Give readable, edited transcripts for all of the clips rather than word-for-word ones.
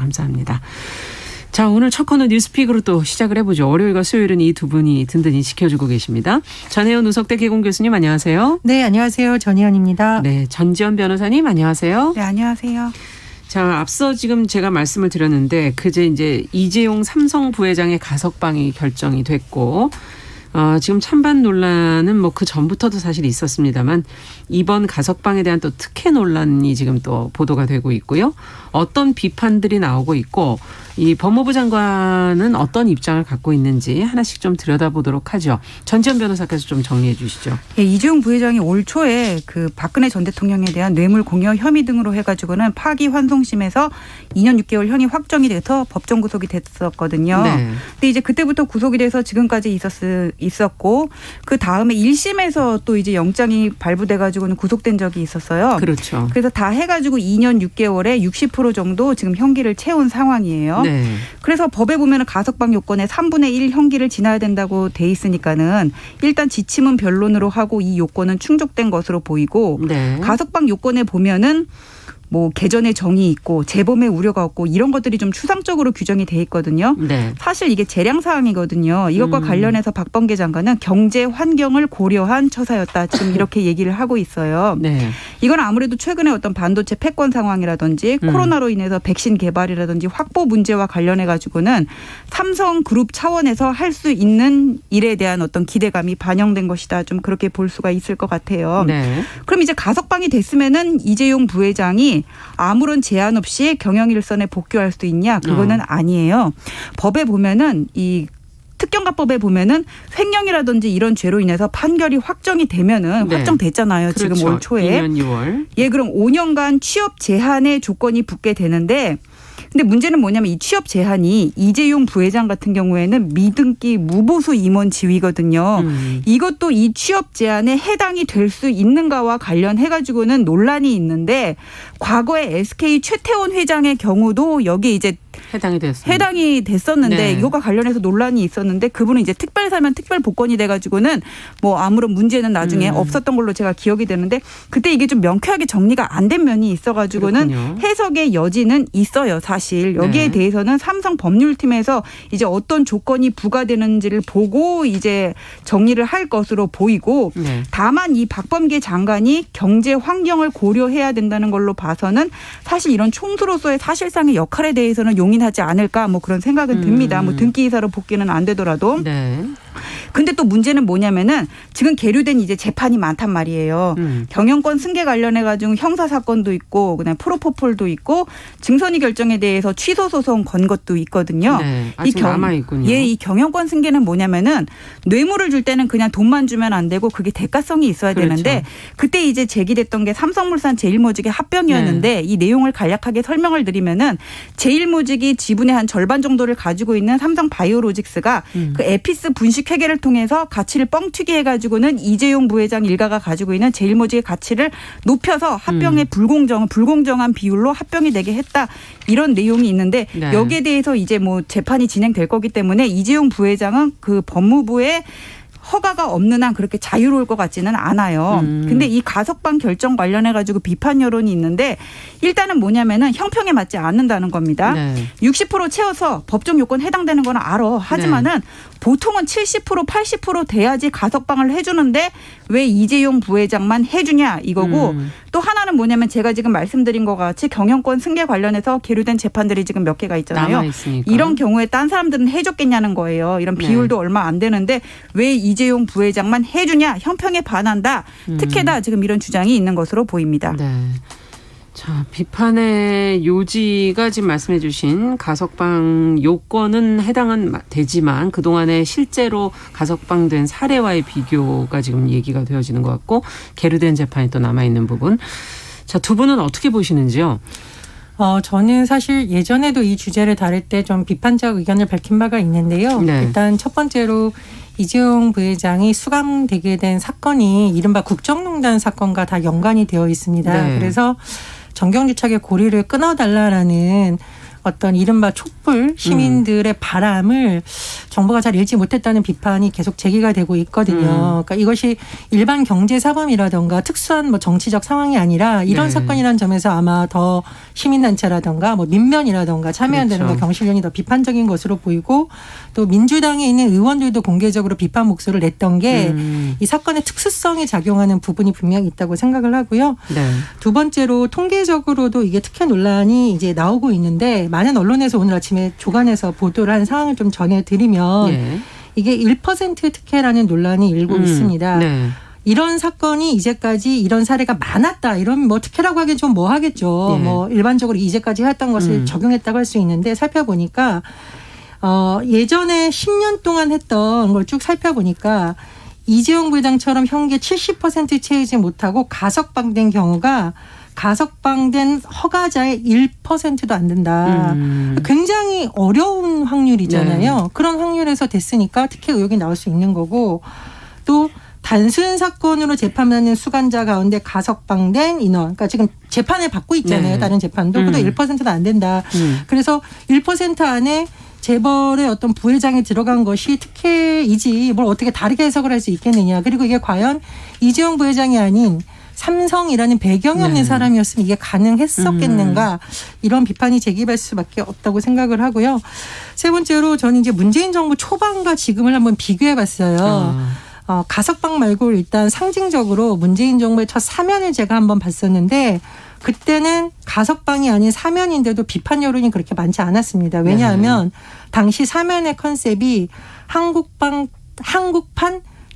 감사합니다. 자, 오늘 첫 코너 뉴스픽으로 또 시작을 해보죠. 월요일과 수요일은 이 두 분이 든든히 지켜주고 계십니다. 전혜연 우석대 개공 교수님 안녕하세요. 네, 안녕하세요. 전혜연입니다. 네, 전지현 변호사님 안녕하세요. 네, 안녕하세요. 자, 앞서 지금 제가 말씀을 드렸는데 그제 이제 이재용 삼성 부회장의 가석방이 결정이 됐고 지금 찬반 논란은 뭐 그 전부터도 사실 있었습니다만 이번 가석방에 대한 또 특혜 논란이 지금 또 보도가 되고 있고요. 어떤 비판들이 나오고 있고 이 법무부 장관은 어떤 입장을 갖고 있는지 하나씩 좀 들여다보도록 하죠. 전지현 변호사께서 좀 정리해 주시죠. 예, 이재용 부회장이 올 초에 그 박근혜 전 대통령에 대한 뇌물 공여 혐의 등으로 해가지고는 파기환송심에서 2년 6개월 형이 확정이 돼서 법정 구속이 됐었거든요. 네. 근데 이제 그때부터 구속이 돼서 지금까지 있었고 그 다음에 1심에서 또 이제 영장이 발부돼가지고는 구속된 적이 있었어요. 그렇죠. 그래서 다 해가지고 2년 6개월에 60% 정도 지금 형기를 채운 상황이에요. 네. 그래서 법에 보면 가석방 요건에 3분의 1 형기를 지나야 된다고 돼 있으니까는 일단 지침은 변론으로 하고 이 요건은 충족된 것으로 보이고 네. 가석방 요건에 보면은 뭐 개전의 정이 있고 재범의 우려가 없고 이런 것들이 좀 추상적으로 규정이 돼 있거든요. 네. 사실 이게 재량 사항이거든요. 이것과 관련해서 박범계 장관은 경제 환경을 고려한 처사였다. 지금 이렇게 얘기를 하고 있어요. 네. 이건 아무래도 최근에 어떤 반도체 패권 상황이라든지 코로나로 인해서 백신 개발이라든지 확보 문제와 관련해 가지고는 삼성그룹 차원에서 할 수 있는 일에 대한 어떤 기대감이 반영된 것이다. 좀 그렇게 볼 수가 있을 것 같아요. 네. 그럼 이제 가석방이 됐으면은 이재용 부회장이 아무런 제한 없이 경영일선에 복귀할 수 있냐? 그거는 아니에요. 법에 보면은 이 특경가법에 보면은 횡령이라든지 이런 죄로 인해서 판결이 확정이 되면은 네. 확정됐잖아요. 그렇죠. 지금 올 초에. 2년 6월. 예, 그럼 5년간 취업 제한의 조건이 붙게 되는데 근데 문제는 뭐냐면 이 취업 제한이 이재용 부회장 같은 경우에는 미등기 무보수 임원 지위거든요. 이것도 이 취업 제한에 해당이 될 수 있는가와 관련해 가지고는 논란이 있는데 과거에 SK 최태원 회장의 경우도 여기 이제 해당이 됐었는데 네. 이것과 관련해서 논란이 있었는데 그분은 이제 특별사면 특별복권이 돼가지고는 뭐 아무런 문제는 나중에 없었던 걸로 제가 기억이 되는데 그때 이게 좀 명쾌하게 정리가 안 된 면이 있어가지고는 그렇군요. 해석의 여지는 있어요. 사실 여기에 네. 대해서는 삼성 법률팀에서 이제 어떤 조건이 부과되는지를 보고 이제 정리를 할 것으로 보이고 네. 다만 이 박범계 장관이 경제 환경을 고려해야 된다는 걸로 봐서는 사실 이런 총수로서의 사실상의 역할에 대해서는 용인하지 않을까 뭐 그런 생각은 듭니다. 뭐 등기이사로 복귀는 안 되더라도. 네. 근데 또 문제는 뭐냐면은 지금 계류된 이제 재판이 많단 말이에요. 경영권 승계 관련해 가지고 형사 사건도 있고 그다음에 프로포폴도 있고 증선이 결정에 대해서 취소 소송 건 것도 있거든요. 네. 아직 남아 있군요. 예, 이 경영권 승계는 뭐냐면은 뇌물을 줄 때는 그냥 돈만 주면 안 되고 그게 대가성이 있어야 그렇죠. 되는데 그때 이제 제기됐던 게 삼성물산 제일모직의 합병이었는데 네. 이 내용을 간략하게 설명을 드리면은 제일모직이 지분의 한 절반 정도를 가지고 있는 삼성바이오로직스가 그 에피스 분식 회계를 통해서 가치를 뻥튀기 해가지고는 이재용 부회장 일가가 가지고 있는 제일모직의 가치를 높여서 합병의 불공정한 비율로 합병이 되게 했다. 이런 내용이 있는데 네. 여기에 대해서 이제 뭐 재판이 진행될 거기 때문에 이재용 부회장은 그 법무부의 허가가 없는 한 그렇게 자유로울 것 같지는 않아요. 근데 이 가석방 결정 관련해 가지고 비판 여론이 있는데 일단은 뭐냐면은 형평에 맞지 않는다는 겁니다. 네. 60% 채워서 법정 요건 해당되는 건 알아. 하지만은 네. 보통은 70% 80% 돼야지 가석방을 해주는데 왜 이재용 부회장만 해주냐 이거고 또 하나는 뭐냐면 제가 지금 말씀드린 것 같이 경영권 승계 관련해서 계류된 재판들이 지금 몇 개가 있잖아요. 이런 경우에 딴 사람들은 해줬겠냐는 거예요. 이런 비율도 얼마 안 되는데 왜 이재용 부회장만 해주냐 형평에 반한다 특혜다 지금 이런 주장이 있는 것으로 보입니다. 네. 자, 비판의 요지가 지금 말씀해 주신 가석방 요건은 해당은 되지만 그동안에 실제로 가석방된 사례와의 비교가 지금 얘기가 되어지는 것 같고 계류된 재판이 또 남아있는 부분. 자, 두 분은 어떻게 보시는지요? 저는 사실 예전에도 이 주제를 다룰 때 좀 비판적 의견을 밝힌 바가 있는데요. 네. 일단 첫 번째로 이재용 부회장이 수감되게 된 사건이 이른바 국정농단 사건과 다 연관이 되어 있습니다. 네. 그래서 정경유착의 고리를 끊어달라라는 어떤 이른바 촛불 시민들의 바람을 정부가 잘 읽지 못했다는 비판이 계속 제기가 되고 있거든요. 그러니까 이것이 일반 경제사범이라든가 특수한 뭐 정치적 상황이 아니라 이런 네. 사건이라는 점에서 아마 더 시민단체라든가 뭐 민변이라든가 참여연대라든가 그렇죠. 경실련이 더 비판적인 것으로 보이고 또 민주당에 있는 의원들도 공개적으로 비판 목소리를 냈던 게 이 사건의 특수성에 작용하는 부분이 분명히 있다고 생각을 하고요. 네. 두 번째로 통계적으로도 이게 특혜 논란이 이제 나오고 있는데 많은 언론에서 오늘 아침에 조간해서 보도를 한 상황을 좀 전해드리면 예. 이게 1% 특혜라는 논란이 일고 있습니다. 네. 이런 사건이 이제까지 이런 사례가 많았다. 이런 뭐 특혜라고 하기엔 좀 뭐 하겠죠. 예. 뭐 일반적으로 이제까지 해왔던 것을 적용했다고 할 수 있는데 살펴보니까 예전에 10년 동안 했던 걸 쭉 살펴보니까 이재용 부회장처럼 현재 70% 채우지 못하고 가석방된 경우가 가석방된 허가자의 1%도 안 된다. 굉장히 어려운 확률이잖아요. 네. 그런 확률에서 됐으니까 특혜 의혹이 나올 수 있는 거고 또 단순 사건으로 재판하는 수감자 가운데 가석방된 인원. 그러니까 지금 재판을 받고 있잖아요. 네. 다른 재판도. 그래도 1%도 안 된다. 그래서 1% 안에 재벌의 어떤 부회장이 들어간 것이 특혜이지 뭘 어떻게 다르게 해석을 할 수 있겠느냐. 그리고 이게 과연 이재용 부회장이 아닌 삼성이라는 배경이 없는 네. 사람이었으면 이게 가능했었겠는가. 이런 비판이 제기될 수밖에 없다고 생각을 하고요. 세 번째로 저는 이제 문재인 정부 초반과 지금을 한번 비교해 봤어요. 가석방 말고 일단 상징적으로 문재인 정부의 첫 사면을 제가 한번 봤었는데 그때는 가석방이 아닌 사면인데도 비판 여론이 그렇게 많지 않았습니다. 왜냐하면 당시 사면의 컨셉이 한국판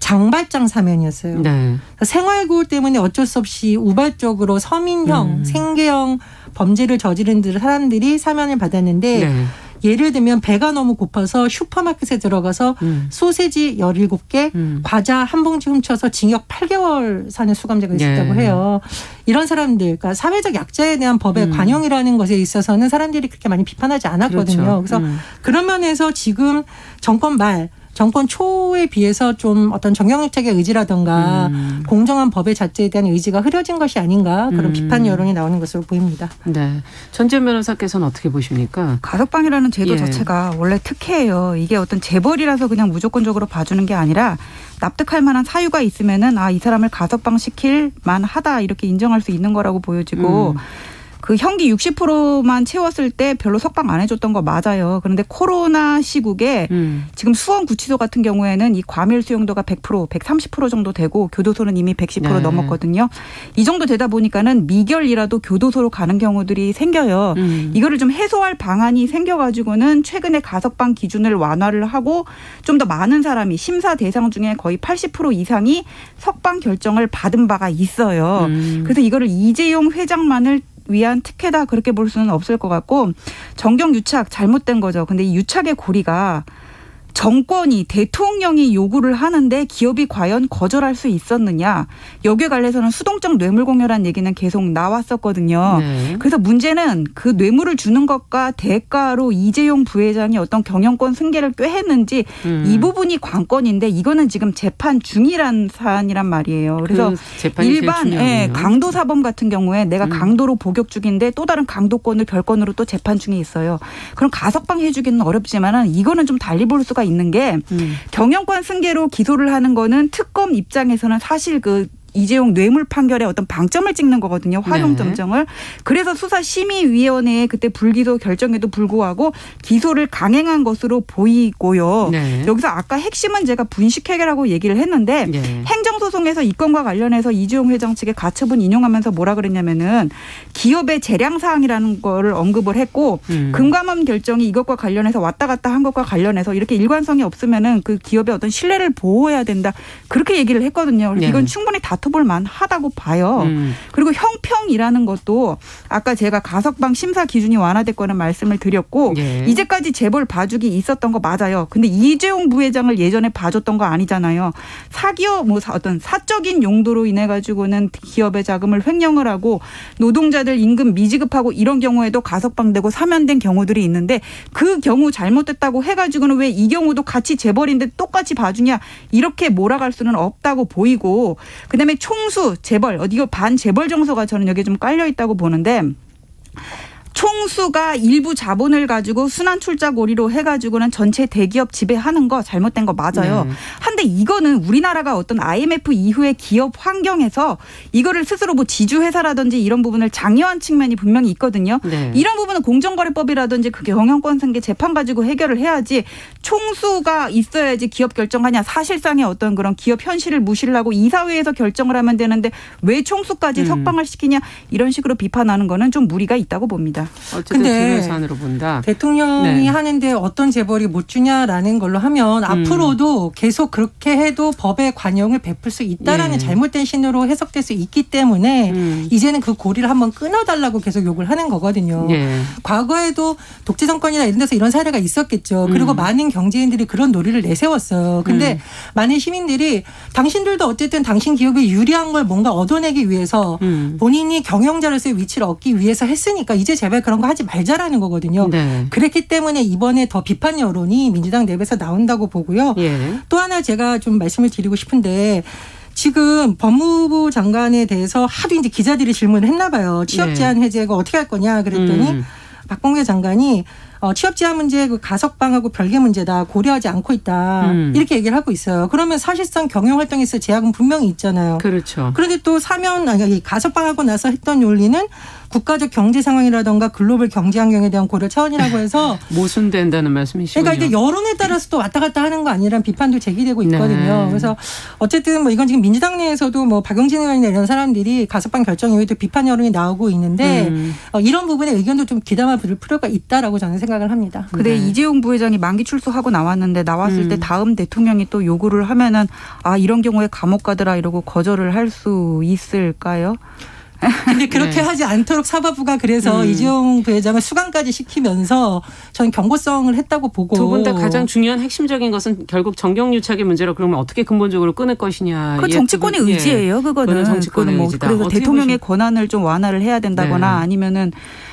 장발장 사면이었어요. 네. 생활고울 때문에 어쩔 수 없이 우발적으로 서민형, 생계형 범죄를 저지른 사람들이 사면을 받았는데 네. 예를 들면 배가 너무 고파서 슈퍼마켓에 들어가서 소세지 17개, 과자 한 봉지 훔쳐서 징역 8개월 사는 수감자가 있었다고 네. 해요. 이런 사람들, 그러니까 사회적 약자에 대한 법의 관용이라는 것에 있어서는 사람들이 그렇게 많이 비판하지 않았거든요. 그렇죠. 그래서 그런 면에서 지금 정권 초에 비해서 좀 어떤 정경유착의 의지라든가 공정한 법의 자체에 대한 의지가 흐려진 것이 아닌가 그런 비판 여론이 나오는 것으로 보입니다. 네. 전지현 변호사께서는 어떻게 보십니까? 가석방이라는 제도 예. 자체가 원래 특혜예요. 이게 어떤 재벌이라서 그냥 무조건적으로 봐주는 게 아니라 납득할 만한 사유가 있으면은 이 사람을 가석방 시킬 만하다 이렇게 인정할 수 있는 거라고 보여지고 그 형기 60%만 채웠을 때 별로 석방 안 해줬던 거 맞아요. 그런데 코로나 시국에 지금 수원구치소 같은 경우에는 이 과밀 수용도가 100%, 130% 정도 되고 교도소는 이미 110% 네. 넘었거든요. 이 정도 되다 보니까는 미결이라도 교도소로 가는 경우들이 생겨요. 이거를 좀 해소할 방안이 생겨가지고는 최근에 가석방 기준을 완화를 하고 좀 더 많은 사람이 심사 대상 중에 거의 80% 이상이 석방 결정을 받은 바가 있어요. 그래서 이거를 이재용 회장만을 위한 특혜다 그렇게 볼 수는 없을 것 같고 정경유착 잘못된 거죠. 근데 이 유착의 고리가 정권이 대통령이 요구를 하는데 기업이 과연 거절할 수 있었느냐. 여기에 관해서는 수동적 뇌물공여라는 얘기는 계속 나왔었거든요. 네. 그래서 문제는 그 뇌물을 주는 것과 대가로 이재용 부회장이 어떤 경영권 승계를 꾀했는지 이 부분이 관건인데 이거는 지금 재판 중이란 사안이란 말이에요. 그래서 그 재판이 일반 제일 중요하군요. 강도 사범 같은 경우에 내가 강도로 복역 중인데 또 다른 강도권을 별건으로 또 재판 중에 있어요. 그럼 가석방 해주기는 어렵지만은 이거는 좀 달리 볼 수가 있는 게 경영권 승계로 기소를 하는 거는 특검 입장에서는 사실 그 이재용 뇌물 판결에 어떤 방점을 찍는 거거든요. 활용점정을. 그래서 수사심의위원회에 그때 불기소 결정에도 불구하고 기소를 강행한 것으로 보이고요. 네. 여기서 아까 핵심은 제가 분식회계라고 얘기를 했는데 네. 행정소송에서 이 건과 관련해서 이재용 회장 측의 가처분 인용하면서 뭐라 그랬냐면은 기업의 재량사항이라는 거를 언급을 했고 금감원 결정이 이것과 관련해서 왔다 갔다 한 것과 관련해서 이렇게 일관성이 없으면은 그 기업의 어떤 신뢰를 보호해야 된다. 그렇게 얘기를 했거든요. 그래서 네. 이건 충분히 다퉈볼 만하다고 봐요. 그리고 형평이라는 것도 아까 제가 가석방 심사 기준이 완화됐거나 말씀을 드렸고 예. 이제까지 재벌 봐주기 있었던 거 맞아요. 근데 이재용 부회장을 예전에 봐줬던 거 아니잖아요. 사기업 어떤 사적인 용도로 인해 가지고는 기업의 자금을 횡령을 하고 노동자들 임금 미지급하고 이런 경우에도 가석방되고 사면된 경우들이 있는데 그 경우 잘못됐다고 해가지고는 왜 이 경우도 같이 재벌인데 똑같이 봐주냐 이렇게 몰아갈 수는 없다고 보이고 그다음에 총수 재벌 이거 반재벌 정서가 저는 여기에 좀 깔려 있다고 보는데 총수가 일부 자본을 가지고 순환 출자 고리로 해가지고는 전체 대기업 지배하는 거 잘못된 거 맞아요. 네. 한데 이거는 우리나라가 어떤 IMF 이후의 기업 환경에서 이거를 스스로 뭐 지주회사라든지 이런 부분을 장려한 측면이 분명히 있거든요. 네. 이런 부분은 공정거래법이라든지 그 경영권 승계 재판 가지고 해결을 해야지 총수가 있어야지 기업 결정하냐. 사실상의 어떤 그런 기업 현실을 무시를 하고 이사회에서 결정을 하면 되는데 왜 총수까지 석방을 시키냐. 이런 식으로 비판하는 거는 좀 무리가 있다고 봅니다. 어쨌든 근데 기회사안으로 본다. 대통령이 네. 하는데 어떤 재벌이 못 주냐라는 걸로 하면 앞으로도 계속 그렇게 해도 법의 관용을 베풀 수 있다라는 예. 잘못된 신호로 해석될 수 있기 때문에 이제는 그 고리를 한번 끊어달라고 계속 욕을 하는 거거든요. 예. 과거에도 독재 정권이나 이런 데서 이런 사례가 있었겠죠. 그리고 많은 경제인들이 그런 논리를 내세웠어요. 근데 많은 시민들이 당신들도 어쨌든 당신 기업에 유리한 걸 뭔가 얻어내기 위해서 본인이 경영자로서의 위치를 얻기 위해서 했으니까 이제 제발 그런 거 하지 말자라는 거거든요. 네. 그랬기 때문에 이번에 더 비판 여론이 민주당 내부에서 나온다고 보고요. 예. 또 하나 제가 좀 말씀을 드리고 싶은데 지금 법무부 장관에 대해서 하도 이제 기자들이 질문을 했나 봐요. 취업 네. 제한 해제가 어떻게 할 거냐 그랬더니 박범계 장관이 취업 제한 문제 그 가석방하고 별개 문제다. 고려하지 않고 있다. 이렇게 얘기를 하고 있어요. 그러면 사실상 경영 활동에서 제약은 분명히 있잖아요. 그렇죠. 그런데 또 가석방하고 나서 했던 논리는 국가적 경제 상황이라든가 글로벌 경제 환경에 대한 고려 차원이라고 해서 모순된다는 말씀이시군요. 그러니까 이게 여론에 따라서 또 왔다 갔다 하는 거 아니란 비판도 제기되고 있거든요. 네. 그래서 어쨌든 뭐 이건 지금 민주당 내에서도 뭐 박용진 의원이나 이런 사람들이 가석방 결정 이후에도 비판 여론이 나오고 있는데 이런 부분에 의견도 좀 귀담아 들을 필요가 있다라고 저는 생각을 합니다. 근데 네. 이재용 부회장이 만기 출소하고 나왔는데 나왔을 때 다음 대통령이 또 요구를 하면은 이런 경우에 감옥 가더라 이러고 거절을 할 수 있을까요? 근데 그렇게 네. 하지 않도록 사법부가 그래서 이재용 부회장을 수감까지 시키면서 저는 경고성을 했다고 보고 두 분 다 가장 중요한 핵심적인 것은 결국 정경유착의 문제로 그러면 어떻게 근본적으로 끊을 것이냐. 그 정치권의 의지예요. 그거는 정치권의 뭐 의지다. 그래서 어떻게 대통령의 권한을 좀 완화를 해야 된다거나 네. 아니면은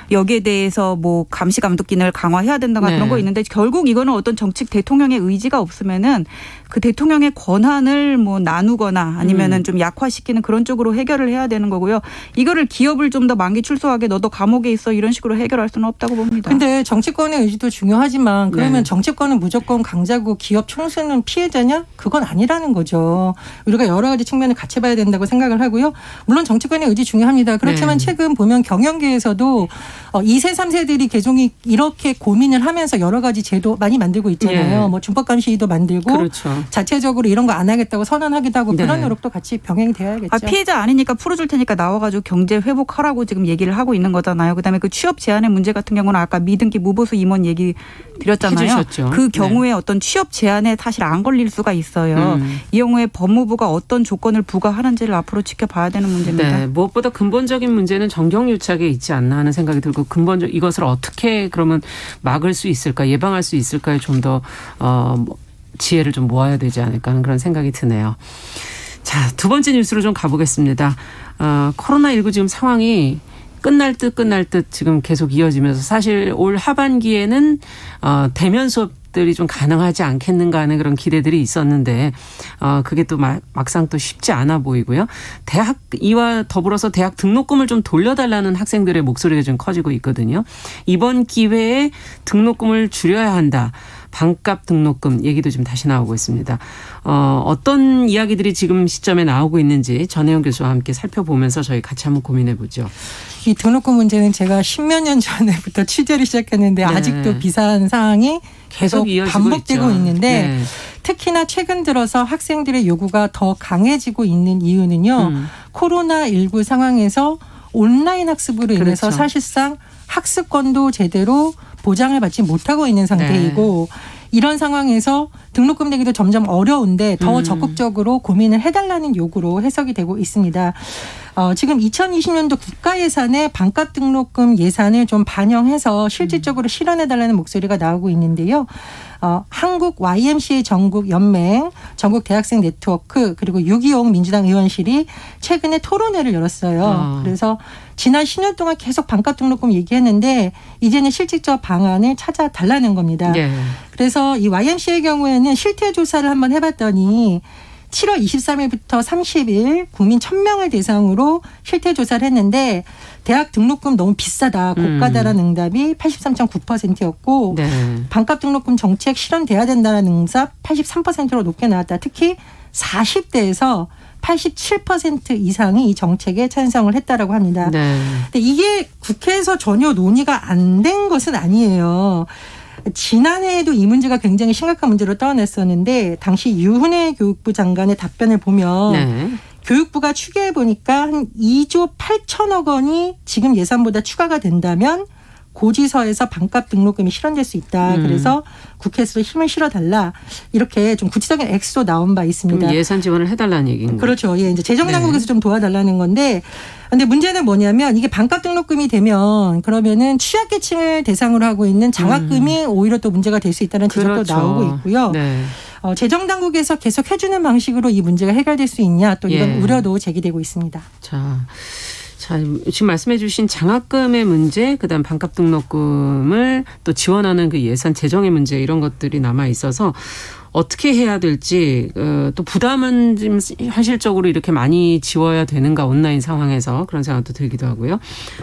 여기에 대해서 뭐 감시 감독 기능을 강화해야 된다거나 네. 그런 거 있는데 결국 이거는 어떤 정치 대통령의 의지가 없으면은 그 대통령의 권한을 뭐 나누거나 아니면은 좀 약화시키는 그런 쪽으로 해결을 해야 되는 거고요. 이거를 기업을 좀 더 만기 출소하게 너도 감옥에 있어 이런 식으로 해결할 수는 없다고 봅니다. 근데 정치권의 의지도 중요하지만 그러면 네. 정치권은 무조건 강자고 기업 총수는 피해자냐? 그건 아니라는 거죠. 우리가 여러 가지 측면을 같이 봐야 된다고 생각을 하고요. 물론 정치권의 의지 중요합니다. 그렇지만 네. 최근 보면 경영계에서도 2세, 3세들이 계종이 이렇게 고민을 하면서 여러 가지 제도 많이 만들고 있잖아요. 네. 뭐 준법감시도 만들고 그렇죠. 자체적으로 이런 거 안 하겠다고 선언하기도 하고 네. 그런 노력도 같이 병행이 되어야겠죠. 피해자 아니니까 풀어줄 테니까 나와가지고 경제 회복하라고 지금 얘기를 하고 있는 거잖아요. 그다음에 그 취업 제한의 문제 같은 경우는 아까 미등기 무보수 임원 얘기 드렸잖아요. 해주셨죠. 그 경우에 어떤 취업 제한에 사실 안 걸릴 수가 있어요. 이 경우에 법무부가 어떤 조건을 부과하는지를 앞으로 지켜봐야 되는 문제입니다. 네, 무엇보다 근본적인 문제는 정경유착에 있지 않나 하는 생각이 들고 근본적 이것을 어떻게 그러면 막을 수 있을까 예방할 수 있을까에 좀 더 지혜를 좀 모아야 되지 않을까 하는 그런 생각이 드네요. 자, 두 번째 뉴스로 좀 가보겠습니다. 코로나19 지금 상황이 끝날 듯 지금 계속 이어지면서 사실 올 하반기에는 대면 수업들이 좀 가능하지 않겠는가 하는 그런 기대들이 있었는데 그게 또 막상 또 쉽지 않아 보이고요. 이와 더불어서 대학 등록금을 좀 돌려달라는 학생들의 목소리가 좀 커지고 있거든요. 이번 기회에 등록금을 줄여야 한다. 반값 등록금 얘기도 지금 다시 나오고 있습니다. 어떤 이야기들이 지금 시점에 나오고 있는지 전혜영 교수와 함께 살펴보면서 저희 같이 한번 고민해 보죠. 이 등록금 문제는 제가 10몇 년 전에부터 취재를 시작했는데 네. 아직도 비슷한 사항이 계속 이어지고 반복되고 있죠. 있는데 네. 특히나 최근 들어서 학생들의 요구가 더 강해지고 있는 이유는요. 코로나19 상황에서 온라인 학습으로 인해서 그렇죠. 사실상 학습권도 제대로 보장을 받지 못하고 있는 상태이고 이런 상황에서 등록금 내기도 점점 어려운데 더 적극적으로 고민을 해달라는 요구로 해석이 되고 있습니다. 지금 2020년도 국가 예산에 반값 등록금 예산을 좀 반영해서 실질적으로 실현해달라는 목소리가 나오고 있는데요. 한국 YMCA 전국 연맹, 전국 대학생 네트워크 그리고 유기용 민주당 의원실이 최근에 토론회를 열었어요. 그래서 지난 10년 동안 계속 반값 등록금 얘기했는데 이제는 실질적 방안을 찾아달라는 겁니다. 네. 그래서 이 YMCA의 경우에는 실태 조사를 한번 해봤더니 7월 23일부터 30일 국민 1,000명을 대상으로 실태 조사를 했는데 대학 등록금 너무 비싸다, 고가다라는 응답이 83.9%였고 네. 반값 등록금 정책 실현돼야 된다는 응답 83%로 높게 나왔다. 특히 40대에서 87% 이상이 이 정책에 찬성을 했다라고 합니다. 네. 근데 이게 국회에서 전혀 논의가 안 된 것은 아니에요. 지난해에도 이 문제가 굉장히 심각한 문제로 떠올랐었는데 당시 유은혜 교육부 장관의 답변을 보면 네. 교육부가 추계해 보니까 한 2조 8천억 원이 지금 예산보다 추가가 된다면 고지서에서 반값 등록금이 실현될 수 있다. 그래서 국회에서 힘을 실어달라. 이렇게 좀 구체적인 액수도 나온 바 있습니다. 예산 지원을 해달라는 얘기인가요? 그렇죠. 예, 이제 재정당국에서 좀 도와달라는 건데, 근데 문제는 뭐냐면 이게 반값 등록금이 되면 그러면은 취약계층을 대상으로 하고 있는 장학금이 오히려 또 문제가 될 수 있다는 지적도 그렇죠. 나오고 있고요. 네. 재정당국에서 계속 해주는 방식으로 이 문제가 해결될 수 있냐 또 이런 예. 우려도 제기되고 있습니다. 자, 지금 말씀해 주신 장학금의 문제, 그다음 반값 등록금을 또 지원하는 그 예산 재정의 문제 이런 것들이 남아 있어서 어떻게 해야 될지 또 부담은 좀 현실적으로 이렇게 많이 지워야 되는가 온라인 상황에서 그런 생각도 들기도 하고요.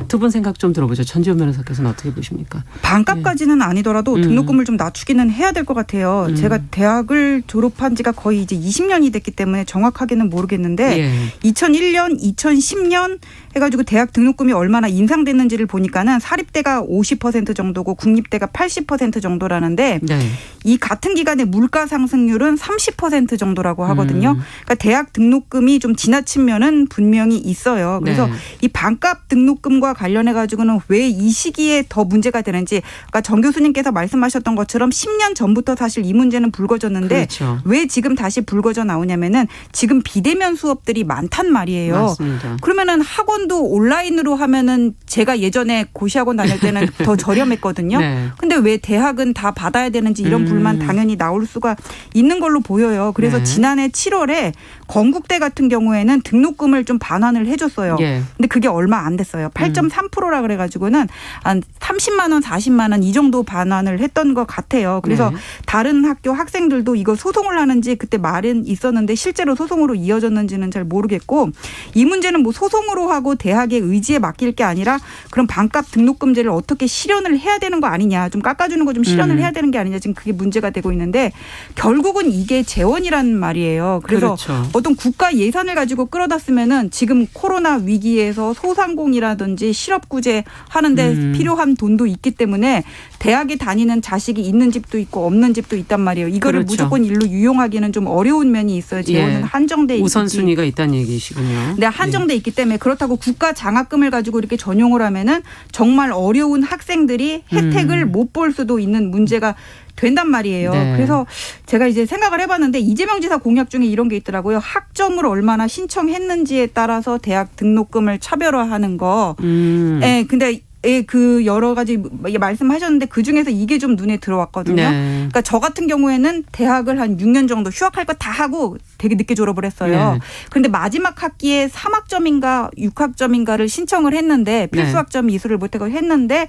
두 분 생각 좀 들어보죠. 전지현 변호사께서는 어떻게 보십니까? 반값까지는 아니더라도 등록금을 좀 낮추기는 해야 될 것 같아요. 제가 대학을 졸업한 지가 거의 이제 20년이 됐기 때문에 정확하게는 모르겠는데 예. 2001년, 2010년 해가지고 대학 등록금이 얼마나 인상됐는지를 보니까는 사립대가 50% 정도고 국립대가 80% 정도라는데 네. 이 같은 기간에 물가 상승률은 30% 정도라고 하거든요. 그러니까 대학 등록금이 좀 지나친 면은 분명히 있어요. 그래서 네. 이 반값 등록금과 관련해 가지고는 왜 이 시기에 더 문제가 되는지, 아까 정 교수님께서 말씀하셨던 것처럼 10년 전부터 사실 이 문제는 불거졌는데 그렇죠. 왜 지금 다시 불거져 나오냐면은 지금 비대면 수업들이 많단 말이에요. 맞습니다. 그러면은 학원도 온라인으로 하면은 제가 예전에 고시학원 다닐 때는 더 저렴했거든요. 네. 근데 왜 대학은 다 받아야 되는지 이런 불만 당연히 나올 수가 있는 걸로 보여요. 그래서 네. 지난해 7월에 건국대 같은 경우에는 등록금을 좀 반환을 해줬어요. 예. 근데 그게 얼마 안 됐어요. 8.3%라 그래가지고는 한 30만 원, 40만 원 이 정도 반환을 했던 것 같아요. 그래서 네. 다른 학교 학생들도 이거 소송을 하는지 그때 말은 있었는데 실제로 소송으로 이어졌는지는 잘 모르겠고, 이 문제는 뭐 소송으로 하고 대학의 의지에 맡길 게 아니라 그럼 반값 등록금제를 어떻게 실현을 해야 되는 거 아니냐, 좀 깎아주는 거 좀 실현을 해야 되는 게 아니냐, 지금 그게 문제가 되고 있는데 결국은 이게 재원이란 말이에요. 그래서 그렇죠. 어떤 국가 예산을 가지고 끌어다 쓰면은 지금 코로나 위기에서 소상공이라든지 실업구제 하는데 필요한 돈도 있기 때문에 대학에 다니는 자식이 있는 집도 있고 없는 집도 있단 말이에요. 이거를 그렇죠. 무조건 일로 유용하기는 좀 어려운 면이 있어요. 재원은 예. 한정돼 있기 우선순위가 있다는 얘기시군요. 네, 한정돼 있기 때문에 그렇다고 국가 장학금을 가지고 이렇게 전용을 하면은 정말 어려운 학생들이 혜택을 못 볼 수도 있는 문제가 된단 말이에요. 네. 그래서 제가 이제 생각을 해봤는데 이재명 지사 공약 중에 이런 게 있더라고요. 학점을 얼마나 신청했는지에 따라서 대학 등록금을 차별화하는 거. 네, 근데 그 여러 가지 말씀하셨는데 그 중에서 이게 좀 눈에 들어왔거든요. 네. 그러니까 저 같은 경우에는 대학을 한 6년 정도 휴학할 거 다 하고 되게 늦게 졸업을 했어요. 네. 그런데 마지막 학기에 3학점인가 6학점인가를 신청을 했는데 필수학점 이수를 못하고 했는데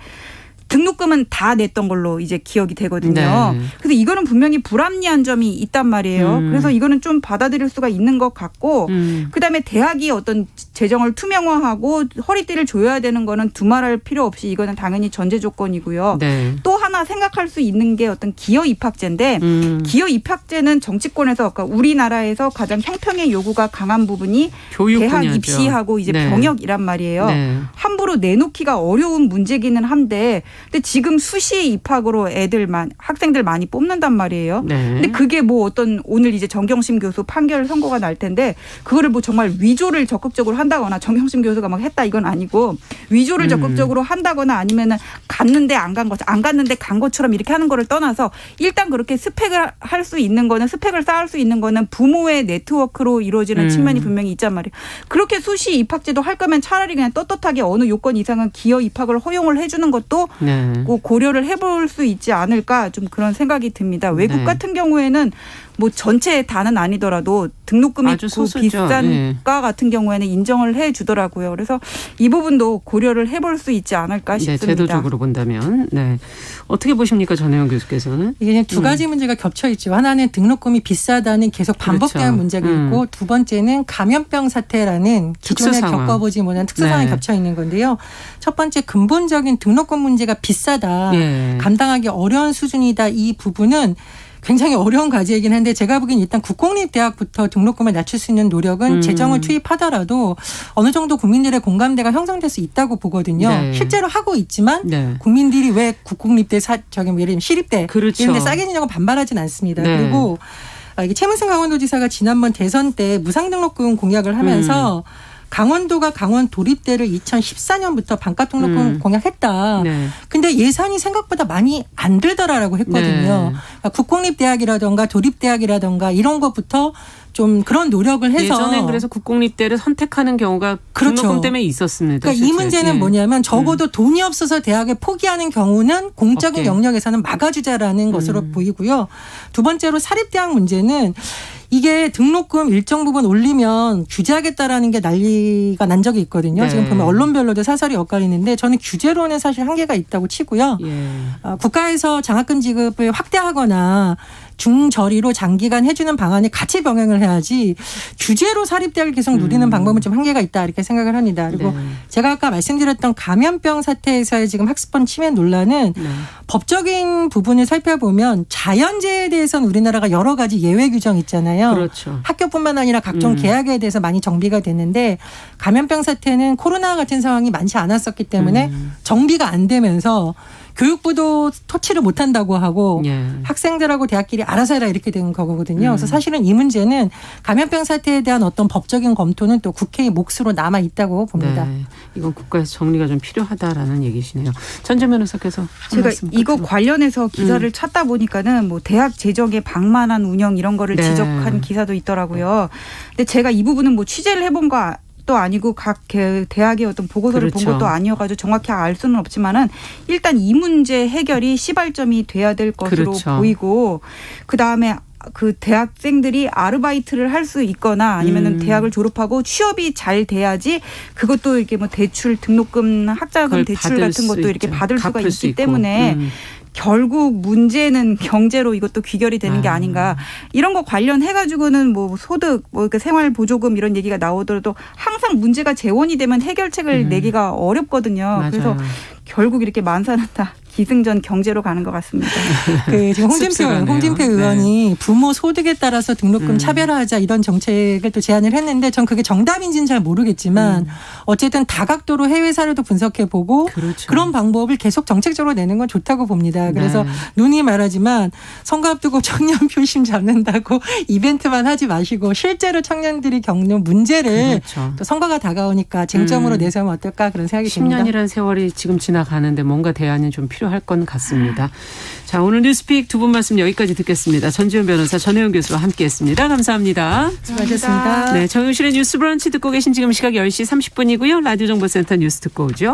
등록금은 다 냈던 걸로 이제 기억이 되거든요. 네. 그래서 이거는 분명히 불합리한 점이 있단 말이에요. 그래서 이거는 좀 받아들일 수가 있는 것 같고, 그다음에 대학이 어떤 재정을 투명화하고 허리띠를 조여야 되는 거는 두말할 필요 없이 이거는 당연히 전제 조건이고요. 네. 또 하나 생각할 수 있는 게 어떤 기여 입학제인데 기여 입학제는 정치권에서 그러니까 우리나라에서 가장 형평의 요구가 강한 부분이 교육 대학 분야죠. 입시하고 이제 네. 병역이란 말이에요. 네. 함부로 내놓기가 어려운 문제기는 한데 근데 지금 수시 입학으로 학생들 많이 뽑는단 말이에요. 네. 근데 그게 뭐 어떤 오늘 이제 정경심 교수 판결 선고가 날 텐데 그거를 뭐 정말 위조를 적극적으로 한다거나 정경심 교수가 막 했다 이건 아니고 위조를 적극적으로 한다거나 아니면은 갔는데 안 갔는데 간 것처럼 이렇게 하는 거를 떠나서 일단 그렇게 스펙을 할 수 있는 거는 스펙을 쌓을 수 있는 거는 부모의 네트워크로 이루어지는 측면이 분명히 있단 말이에요. 그렇게 수시 입학제도 할 거면 차라리 그냥 떳떳하게 어느 요건 이상은 기여 입학을 허용을 해주는 것도 네. 고려를 해볼 수 있지 않을까 좀 그런 생각이 듭니다. 외국 네. 같은 경우에는 뭐 전체 다는 아니더라도 등록금이 아주 소수죠. 비싼 예. 가 같은 경우에는 인정을 해주더라고요. 그래서 이 부분도 고려를 해볼 수 있지 않을까 네, 싶습니다. 제도적으로 본다면. 네. 어떻게 보십니까, 전혜영 교수께서는? 이게 그냥 두 가지 문제가 겹쳐 있죠. 하나는 등록금이 비싸다는 계속 반복되는 그렇죠. 문제가 있고 두 번째는 감염병 사태라는 기존에 특수 상황. 겪어보지 못한 특수 상황이 네. 겹쳐 있는 건데요. 첫 번째 근본적인 등록금 문제가 비싸다. 예. 감당하기 어려운 수준이다. 이 부분은 굉장히 어려운 과제이긴 한데 제가 보기엔 일단 국공립대학부터 등록금을 낮출 수 있는 노력은 재정을 투입하더라도 어느 정도 국민들의 공감대가 형성될 수 있다고 보거든요. 네. 실제로 하고 있지만 네. 국민들이 왜 국공립대 저기 예를 들면 시립대 그렇죠. 이런 데 싸게 내냐고 반발하진 않습니다. 네. 그리고 이게 최문순 강원도지사가 지난번 대선 때 무상등록금 공약을 하면서 강원도가 강원 도립대를 2014년부터 반값 등록금 공약했다. 네. 근데 예산이 생각보다 많이 안 들더라라고 했거든요. 네. 그러니까 국공립대학이라든가 도립대학이라든가 이런 것부터 좀 그런 노력을 해서 예전엔 그래서 국공립대를 선택하는 경우가 그렇죠. 등록금 때문에 있었습니다. 그러니까 이 실제. 문제는 예. 뭐냐면 적어도 돈이 없어서 대학을 포기하는 경우는 공적인 오케이. 영역에서는 막아주자라는 것으로 보이고요. 두 번째로 사립대학 문제는 이게 등록금 일정 부분 올리면 규제하겠다라는 게 난리가 난 적이 있거든요. 네. 지금 보면 언론별로도 사설이 엇갈리는데 저는 규제로는 사실 한계가 있다고 치고요. 예. 국가에서 장학금 지급을 확대하거나 중저리로 장기간 해주는 방안에 같이 병행을 해야지 규제로 사립대학을 계속 누리는 방법은 좀 한계가 있다 이렇게 생각을 합니다. 그리고 네. 제가 아까 말씀드렸던 감염병 사태에서의 지금 학습권 침해 논란은 네. 법적인 부분을 살펴보면 자연재해에 대해서는 우리나라가 여러 가지 예외 규정 있잖아요. 그렇죠. 학교뿐만 아니라 각종 계약에 대해서 많이 정비가 됐는데 감염병 사태는 코로나 같은 상황이 많지 않았었기 때문에 정비가 안 되면서 교육부도 터치를 못한다고 하고 예. 학생들하고 대학끼리 알아서 해라 이렇게 된 거거든요. 음. 그래서 사실은 이 문제는 감염병 사태에 대한 어떤 법적인 검토는 또 국회의 몫으로 남아 있다고 봅니다. 네. 이건 국가에서 정리가 좀 필요하다라는 얘기시네요. 전재 변호사께서 제가 이거 관련해서 기사를 찾다 보니까는 뭐 대학 재정의 방만한 운영 이런 거를 네. 지적한 기사도 있더라고요. 근데 제가 이 부분은 뭐 취재를 해본 거 또 아니고 각 대학의 어떤 보고서를 그렇죠. 본 것도 아니어가지고 정확히 알 수는 없지만은 일단 이 문제 해결이 시발점이 돼야 될 것으로 그렇죠. 보이고 그 다음에 그 대학생들이 아르바이트를 할 수 있거나 아니면은 대학을 졸업하고 취업이 잘 돼야지 그것도 이렇게 뭐 대출 등록금 학자금 그걸 대출 받을 같은 것도 수 이렇게 있죠. 받을 수가 갚을 수 있기 있고. 때문에 결국 문제는 경제로 이것도 귀결이 되는 게 아닌가. 이런 거 관련해가지고는 뭐 소득, 뭐 이렇게 생활보조금 이런 얘기가 나오더라도 항상 문제가 재원이 되면 해결책을 내기가 어렵거든요. 맞아요. 그래서 결국 이렇게 만사는 다 기승전 경제로 가는 것 같습니다. 그 지금 씁쓸하네요. 홍준표 의원이 부모 소득에 따라서 등록금 차별화하자 이런 정책을 또 제안을 했는데 전 그게 정답인지는 잘 모르겠지만 어쨌든 다각도로 해외 사례도 분석해보고 그렇죠. 그런 방법을 계속 정책적으로 내는 건 좋다고 봅니다. 그래서 네. 눈이 말하지만 선거 앞두고 청년 표심 잡는다고 이벤트만 하지 마시고 실제로 청년들이 겪는 문제를 그렇죠. 또 선거가 다가오니까 쟁점으로 내세우면 어떨까 그런 생각이 듭니다. 10년이라는 세월이 지금 지나가는데 뭔가 대안이 좀 필요할 건 같습니다. 자, 오늘 뉴스픽 두 분 말씀 여기까지 듣겠습니다. 전지현 변호사, 전혜영 교수와 함께했습니다. 감사합니다. 수고하셨습니다. 네, 정용실의 뉴스 브런치 듣고 계신 지금 시각 10시 30분이고요. 라디오 정보센터 뉴스 듣고 오죠.